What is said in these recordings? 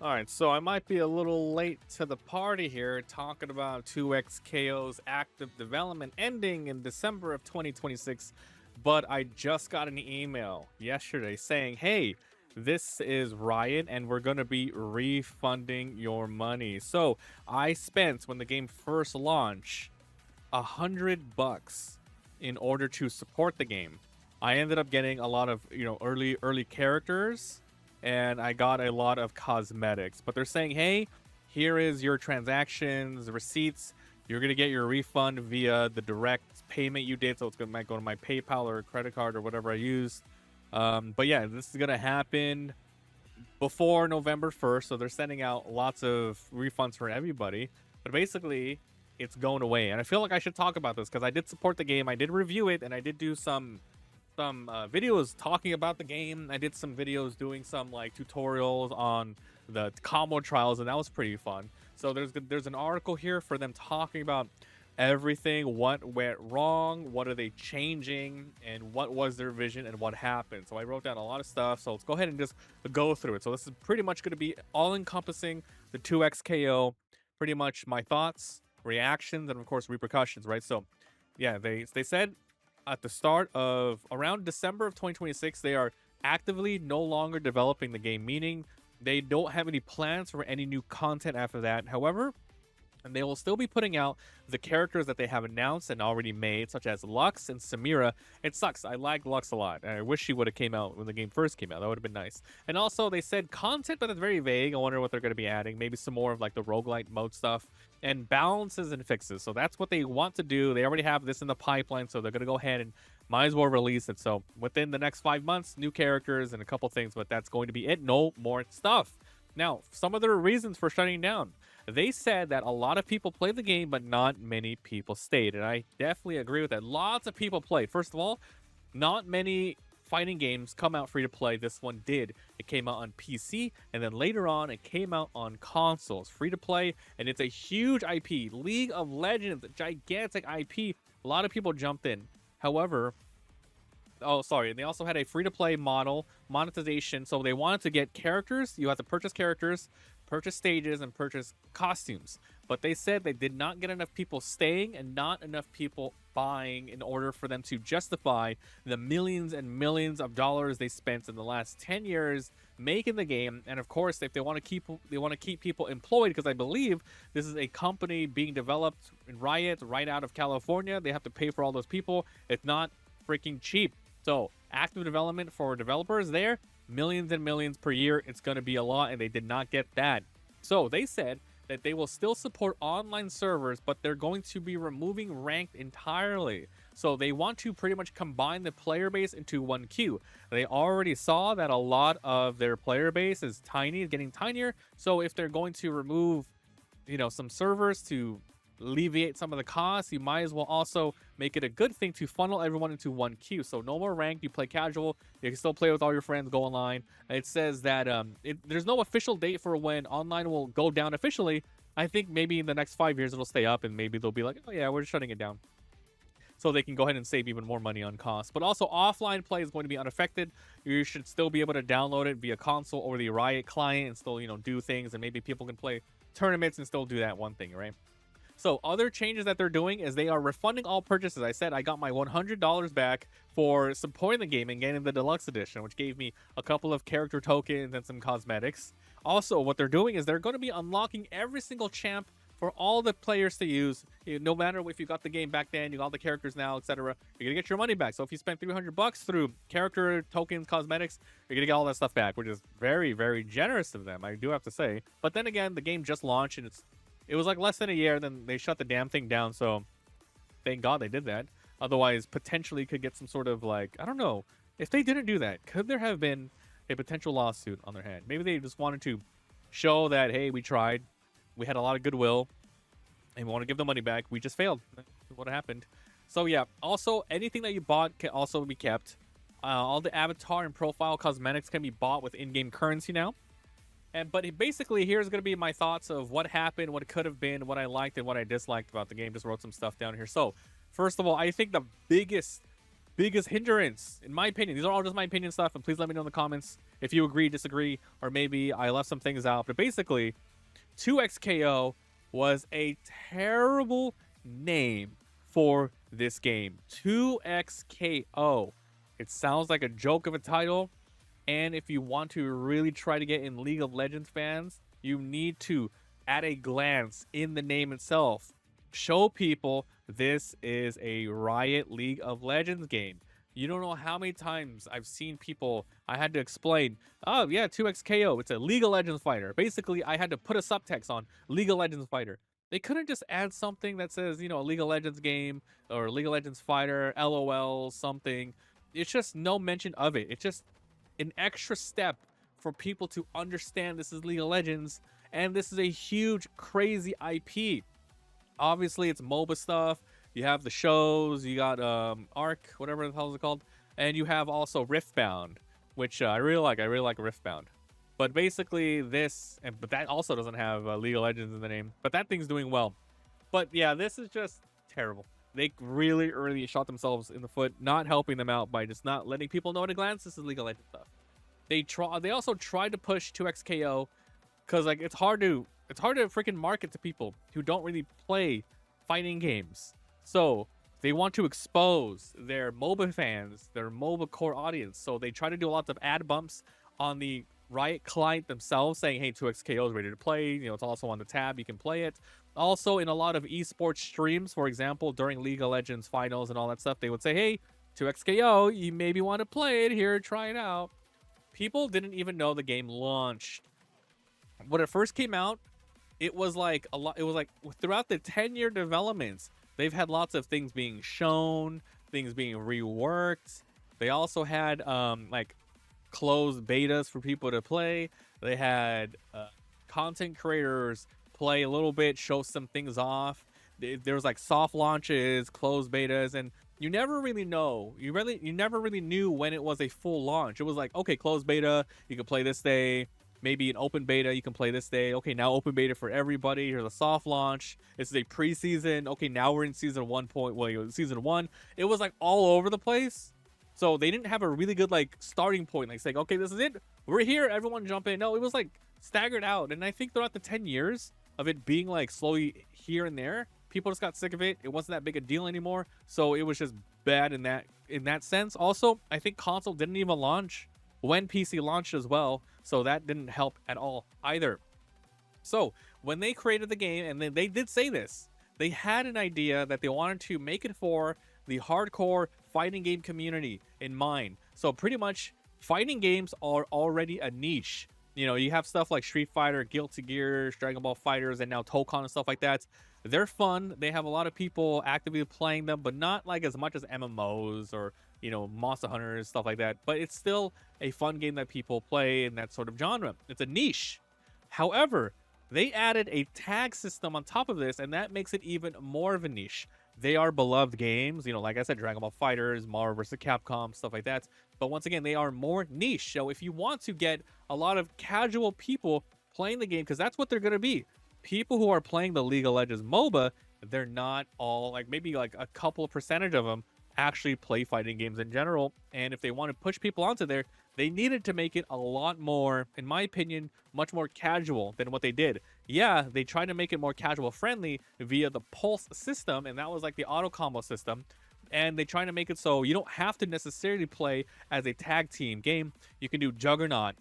All right, so I might be a little late to the party here talking about 2XKO's active development ending in December of 2026, but I just got an email yesterday saying, hey, this is Riot and we're going to be refunding your money. So I spent, when the game first launched, $100 in order to support the game. I ended up getting a lot of early characters, and I got a lot of cosmetics. But they're saying, hey, here is your transactions, receipts. You're gonna get your refund via the direct payment you did. So it's gonna might go to my PayPal or credit card or whatever I used. But yeah, this is gonna happen before November 1st. So they're sending out lots of refunds for everybody. But basically, it's going away. And I feel like I should talk about this because I did support the game. I did review it, and I did do some videos talking about the game. I did some videos doing some like tutorials on the combo trials, and that was pretty fun. So there's an article here for them talking about everything, what went wrong, what are they changing, and what was their vision and what happened. So I wrote down a lot of stuff. So let's go ahead and just go through it. So this is pretty much going to be all encompassing the 2XKO, pretty much my thoughts, reactions, and of course repercussions, right? So yeah, they said at the start of around December of 2026, they are actively no longer developing the game, meaning they don't have any plans for any new content after that. However, and they will still be putting out the characters that they have announced and already made, such as Lux and Samira. It sucks. I like Lux a lot. I wish she would have came out when the game first came out. That would have been nice. And also, they said content, but it's very vague. I wonder what they're going to be adding. Maybe some more of like the roguelite mode stuff and balances and fixes. So that's what they want to do. They already have this in the pipeline, so they're going to go ahead and might as well release it. So within the next 5 months, new characters and a couple things, but that's going to be it. No more stuff. Now, some of their reasons for shutting down. They said that a lot of people played the game, but not many people stayed. And I definitely agree with that. Lots of people played. First of all, not many fighting games come out free to play. This one did. It came out on PC, and then later on, it came out on consoles. Free to play, and it's a huge IP. League of Legends, a gigantic IP. A lot of people jumped in. However, oh, sorry. They also had a free-to-play model, monetization. So they wanted to get characters. You have to purchase characters, purchase stages, and purchase costumes. But they said they did not get enough people staying and not enough people buying in order for them to justify the millions and millions of dollars they spent in the last 10 years making the game. And of course, if they want to keep people employed, because I believe this is a company being developed in Riot right out of California. They have to pay for all those people. It's not freaking cheap. So active development for developers there, millions and millions per year. It's going to be a lot, and they did not get that. So they said that they will still support online servers, but they're going to be removing ranked entirely. So they want to pretty much combine the player base into one queue. They already saw that a lot of their player base is tiny, getting tinier. So if they're going to remove, some servers to alleviate some of the costs, you might as well also make it a good thing to funnel everyone into one queue. So no more ranked, you play casual, you can still play with all your friends, go online. It says that there's no official date for when online will go down officially. I think maybe in the next 5 years it'll stay up, and maybe they'll be like, oh yeah, we're just shutting it down, so they can go ahead and save even more money on costs. But also, offline play is going to be unaffected. You should still be able to download it via console or the Riot client and still, do things, and maybe people can play tournaments and still do that one thing, right? So other changes that they're doing is they are refunding all purchases. I said I got my $100 back for supporting the game and getting the deluxe edition, which gave me a couple of character tokens and some cosmetics. Also, what they're doing is they're going to be unlocking every single champ for all the players to use. No matter if you got the game back then, you got the characters now, etc., you're gonna get your money back. So if you spent $300 through character tokens, cosmetics, you're gonna get all that stuff back, which is very, very generous of them, I do have to say. But then again, the game just launched, and it was like less than a year, then they shut the damn thing down. So thank God they did that. Otherwise, potentially could get some sort of like, I don't know, if they didn't do that, could there have been a potential lawsuit on their hand? Maybe they just wanted to show that, hey, we tried, we had a lot of goodwill, and we want to give the money back. We just failed. That's what happened. So yeah, also anything that you bought can also be kept. All the avatar and profile cosmetics can be bought with in-game currency now. But basically, here's going to be my thoughts of what happened, what it could have been, what I liked and what I disliked about the game. Just wrote some stuff down here. So first of all, I think the biggest biggest hindrance, in my opinion. These are all just my opinion stuff, and please let me know in the comments if you agree, disagree, or maybe I left some things out. But basically, 2XKO was a terrible name for this game. 2XKO. It sounds like a joke of a title, and if you want to really try to get in League of Legends fans, you need to, at a glance in the name itself, show people this is a Riot League of Legends game. You don't know how many times I've seen people, I had to explain, oh yeah, 2XKO, it's a League of Legends fighter. Basically, I had to put a subtext on League of Legends fighter. They couldn't just add something that says, you know, a League of Legends game or League of Legends fighter, LOL, something. It's just no mention of it. It's just an extra step for people to understand this is League of Legends, and this is a huge, crazy IP. Obviously, it's MOBA stuff. You have the shows, you got Arc, whatever the hell is it called, and you have also Riftbound, which I really like. I really like Riftbound. But basically, but that also doesn't have League of Legends in the name. But that thing's doing well. But yeah, this is just terrible. They really, really shot themselves in the foot, not helping them out by just not letting people know at a glance this is League of Legends stuff. They also tried to push 2XKO because like it's hard to freaking market to people who don't really play fighting games. So they want to expose their MOBA fans, their MOBA core audience. So they try to do lots of ad bumps on the Riot client themselves, saying, hey, 2XKO is ready to play. You know, it's also on the tab. You can play it. Also, in a lot of esports streams, for example, during League of Legends finals and all that stuff, they would say, hey, 2XKO, you maybe want to play it here, try it out. People didn't even know the game launched. When it first came out, it was like a lot. It was like throughout the 10-year developments, they've had lots of things being shown, things being reworked. They also had like closed betas for people to play. They had content creators play a little bit, show some things off. There was like soft launches, closed betas, and you never really know. You never really knew when it was a full launch. It was like, okay, closed beta, you can play this day. Maybe an open beta, you can play this day. Okay, now open beta for everybody. Here's a soft launch. This is a preseason. Okay, now we're in season 1. Season 1. It was like all over the place. So they didn't have a really good like starting point, like saying, okay, this is it. We're here. Everyone jump in. No, it was like staggered out. And I think throughout the 10 years of it being like slowly here and there, people just got sick of it. It wasn't that big a deal anymore. So it was just bad in that sense. Also, I think console didn't even launch when PC launched as well, so that didn't help at all either. So when they created the game, and then they did say this, they had an idea that they wanted to make it for the hardcore fighting game community in mind. So pretty much fighting games are already a niche. You know, you have stuff like Street Fighter, Guilty Gear, Dragon Ball Fighters, and now Tokon and stuff like that. They're fun. They have a lot of people actively playing them, but not like as much as MMOs or, you know, Monster Hunters, stuff like that. But it's still a fun game that people play in that sort of genre. It's a niche. However, they added a tag system on top of this, and that makes it even more of a niche. They are beloved games, you know, like I said, Dragon Ball Fighters, Marvel vs. Capcom, stuff like that. But once again, they are more niche. So if you want to get a lot of casual people playing the game, because that's what they're going to be. People who are playing the League of Legends MOBA, they're not all, like maybe like a couple percentage of them actually play fighting games in general. And if they want to push people onto there, they needed to make it a lot more, in my opinion, much more casual than what they did. Yeah, they tried to make it more casual friendly via the Pulse system, and that was like the auto combo system. And they try to make it so you don't have to necessarily play as a tag team game. You can do Juggernaut.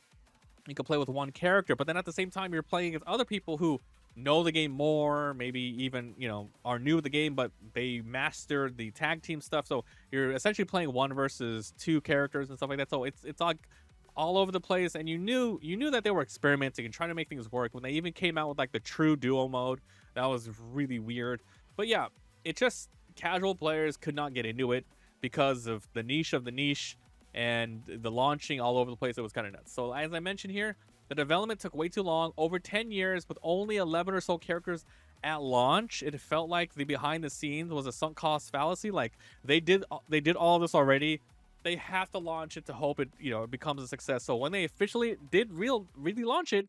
You can play with one character, but then at the same time, you're playing against other people who know the game more, maybe even, you know, are new to the game, but they mastered the tag team stuff. So you're essentially playing 1 versus 2 characters and stuff like that. So it's like all over the place, and you knew that they were experimenting and trying to make things work. When they even came out with like the true duo mode, that was really weird. But yeah, it just, casual players could not get into it because of the niche and the launching all over the place. It was kind of nuts. So as I mentioned here, the development took way too long, over 10 years with only 11 or so characters at launch. It felt like the behind the scenes was a sunk cost fallacy. Like they did all this already. They have to launch it to hope it, you know, it becomes a success. So when they officially did really launch it,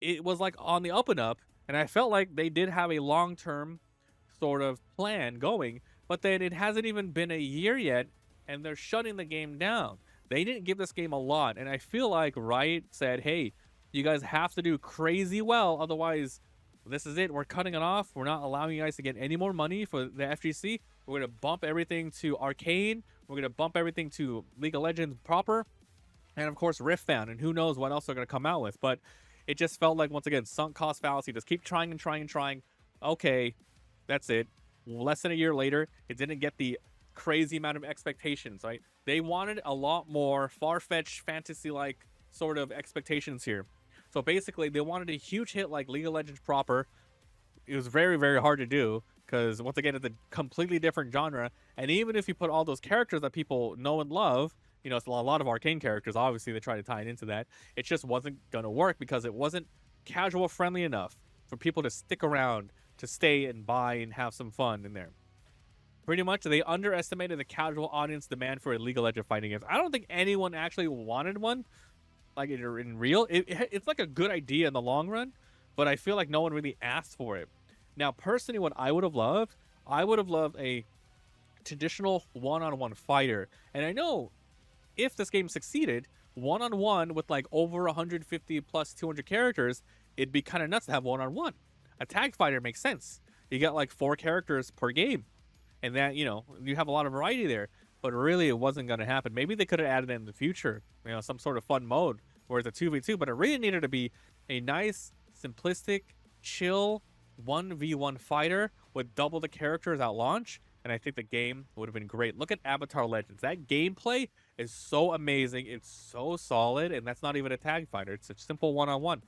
it was like on the up and up. And I felt like they did have a long-term sort of plan going, but then it hasn't even been a year yet, and they're shutting the game down. They didn't give this game a lot, and I feel like Riot said, hey, you guys have to do crazy well, otherwise this is it. We're cutting it off. We're not allowing you guys to get any more money for the FGC. We're going to bump everything to Arcane. We're going to bump everything to League of Legends proper. And of course, Refund. And who knows what else they're going to come out with. But it just felt like, once again, sunk cost fallacy. Just keep trying and trying and trying. Okay, that's it. Less than a year later, it didn't get the crazy amount of expectations, right? They wanted a lot more far-fetched, fantasy-like sort of expectations here. So basically, they wanted a huge hit like League of Legends proper. It was very, very hard to do because, once again, it's a completely different genre. And even if you put all those characters that people know and love, you know, it's a lot of Arcane characters. Obviously, they try to tie it into that. It just wasn't going to work because it wasn't casual friendly enough for people to stick around, to stay and buy and have some fun in there. Pretty much, they underestimated the casual audience demand for a League of Legends fighting games. I don't think anyone actually wanted one. Like in real, it's like a good idea in the long run, but I feel like no one really asked for it. Now, personally, what I would have loved a traditional one-on-one fighter. And I know if this game succeeded, one-on-one with like over 150 plus 200 characters, it'd be kind of nuts to have one-on-one. A tag fighter makes sense. You got like 4 characters per game, and that, you know, you have a lot of variety there. But really, it wasn't going to happen. Maybe they could have added it in the future, you know, some sort of fun mode where it's a 2v2. But it really needed to be a nice, simplistic, chill 1v1 fighter with double the characters at launch. And I think the game would have been great. Look at Avatar Legends. That gameplay is so amazing. It's so solid. And that's not even a tag fighter. It's a simple one-on-one.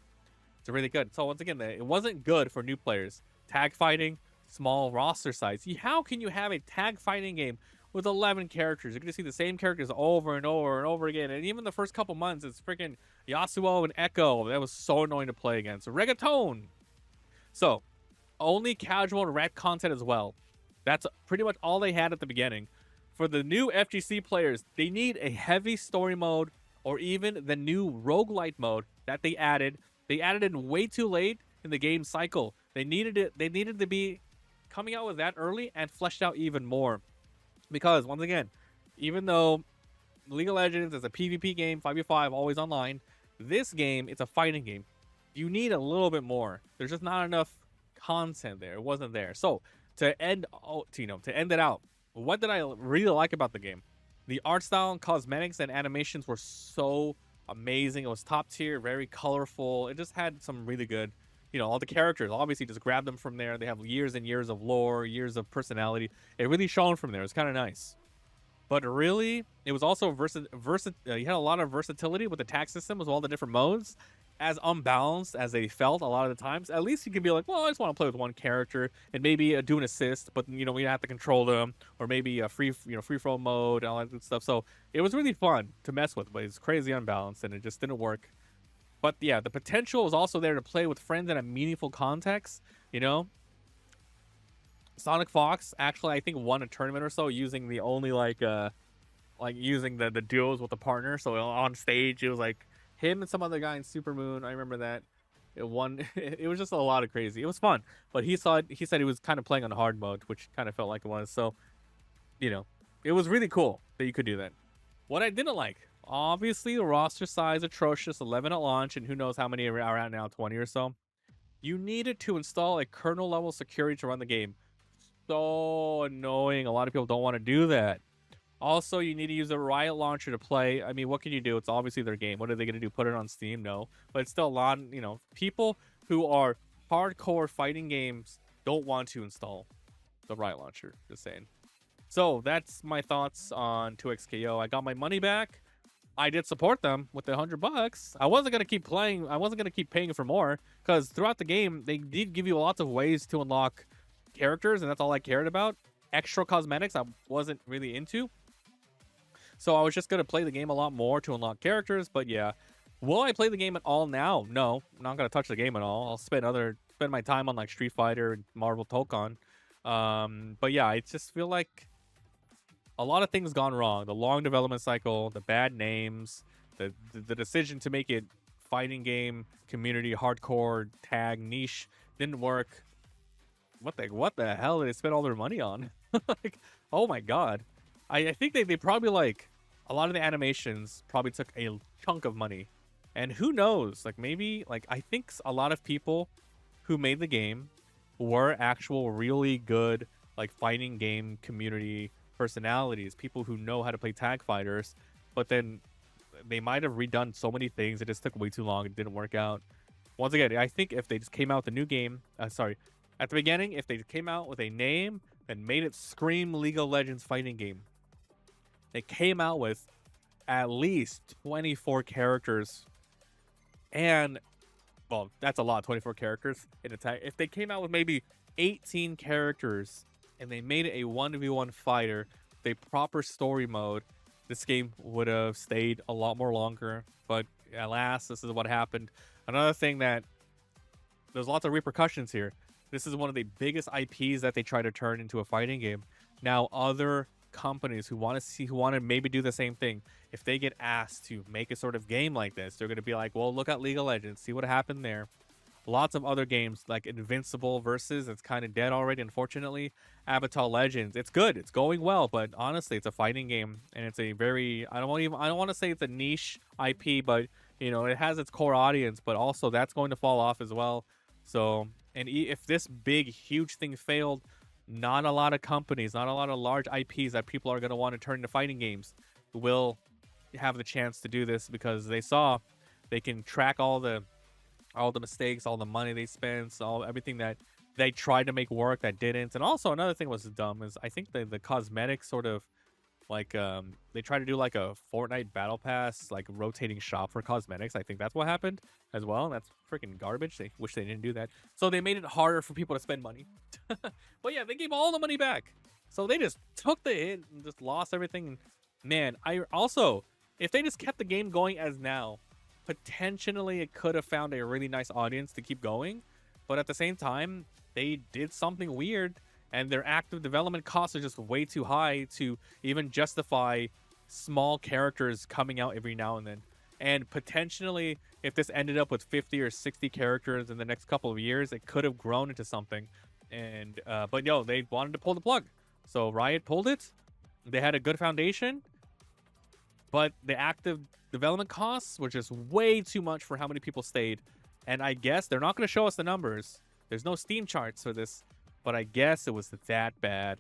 It's really good. So once again, it wasn't good for new players. Tag fighting, small roster size. How can you have a tag fighting game with 11 characters? You're going to see the same characters over and over and over again. And even the first couple months, it's freaking Yasuo and Echo. That was so annoying to play against. Reggaeton. So, only casual and rat content as well. That's pretty much all they had at the beginning. For the new FGC players, they need a heavy story mode or even the new roguelite mode that they added. They added it way too late in the game cycle. They needed it. They needed to be coming out with that early and fleshed out even more. Because, once again, even though League of Legends is a PvP game, 5v5, always online, this game, it's a fighting game. You need a little bit more. There's just not enough content there. It wasn't there. So, to end it out, what did I really like about the game? The art style and cosmetics and animations were so amazing. It was top tier, very colorful. It just had some really good, you know, all the characters, obviously just grab them from there. They have years and years of lore, years of personality. It really shone from there. It's kind of nice. But really, it was also you had a lot of versatility with the attack system as well, the different modes. As unbalanced as they felt a lot of the times, at least you can be like, well, I just want to play with one character and maybe do an assist, but, you know, we have to control them, or maybe a free throw mode and all that good stuff. So it was really fun to mess with, but it's crazy unbalanced and it just didn't work. But yeah, the potential was also there to play with friends in a meaningful context, you know. Sonic Fox actually, I think, won a tournament or so using the only using the duos with the partner. So on stage, it was like him and some other guy in Supermoon. I remember that. It won. It was just a lot of crazy. It was fun. But he said he was kind of playing on hard mode, which kind of felt like it was. So, you know, it was really cool that you could do that. What I didn't like, obviously, the roster size atrocious, 11 at launch, and who knows how many are out now, 20 or so. You needed to install a kernel level security to run the game. So annoying. A lot of people don't want to do that. Also, you need to use a Riot launcher to play. I mean, what can you do? It's obviously their game. What are they going to do? Put it on Steam? No. But it's still a lot, you know, people who are hardcore fighting games don't want to install the Riot launcher. Just saying. So that's my thoughts on 2XKO. I got my money back. I did support them with the $100. I wasn't going to keep playing. I wasn't going to keep paying for more because throughout the game, they did give you lots of ways to unlock characters, and that's all I cared about. Extra cosmetics I wasn't really into. So I was just going to play the game a lot more to unlock characters. But yeah, will I play the game at all now? No, I'm not going to touch the game at all. I'll spend my time on like Street Fighter and Marvel Tokon. But yeah, I just feel like a lot of things gone wrong. The long development cycle, the bad names, the decision to make it fighting game, community, hardcore, tag, niche didn't work. What the hell did they spend all their money on? Like, oh my god. I think they probably like a lot of the animations probably took a chunk of money, and who knows, like maybe like I think a lot of people who made the game were actual really good like fighting game community personalities, people who know how to play tag fighters, but then they might have redone so many things. It just took way too long. It didn't work out. Once again, I think if they just came out with a new game, sorry, at the beginning, if they came out with a name and made it scream League of Legends fighting game, they came out with at least 24 characters, and well, that's a lot, 24 characters in attack. If they came out with maybe 18 characters and they made it a 1v1 fighter, the proper story mode, this game would have stayed a lot more longer. But alas, this is what happened. Another thing that there's lots of repercussions here. This is one of the biggest IPs that they try to turn into a fighting game. Now, other companies who want to maybe do the same thing, if they get asked to make a sort of game like this, they're going to be like, well, look at League of Legends, see what happened there. Lots of other games like Invincible versus, it's kind of dead already, unfortunately. Avatar Legends, it's good, it's going well, but honestly, it's a fighting game, and it's a very, I don't want to say it's a niche IP, but you know, it has its core audience, but also that's going to fall off as well. So, and if this big, huge thing failed, not a lot of companies, not a lot of large IPs that people are going to want to turn into fighting games will have the chance to do this, because they saw they can track all the mistakes, all the money they spent, everything that they tried to make work that didn't. And also another thing was dumb is I think the cosmetic sort of like they tried to do like a Fortnite battle pass like rotating shop for cosmetics. I think that's what happened as well, and that's freaking garbage. They wish they didn't do that. So they made it harder for people to spend money. But yeah, they gave all the money back. So they just took the hit and just lost everything. Man, I also, if they just kept the game going as now, potentially it could have found a really nice audience to keep going. But at the same time, they did something weird, and their active development costs are just way too high to even justify small characters coming out every now and then. And potentially, if this ended up with 50 or 60 characters in the next couple of years, it could have grown into something. And but yo, they wanted to pull the plug, so Riot pulled it. They had a good foundation, but the active development costs were just way too much for how many people stayed. And I guess they're not going to show us the numbers. There's no Steam charts for this, but I guess it was that bad.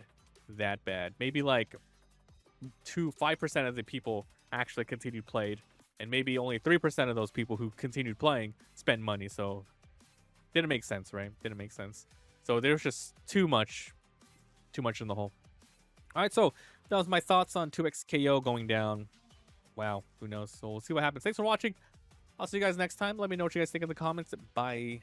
That bad. Maybe like 5% of the people actually continued played, and maybe only 3% of those people who continued playing spent money. So didn't make sense, right? Didn't make sense. So there's just too much in the hole. All right, so that was my thoughts on 2xKO going down. Wow, who knows? So we'll see what happens. Thanks for watching. I'll see you guys next time. Let me know what you guys think in the comments. Bye.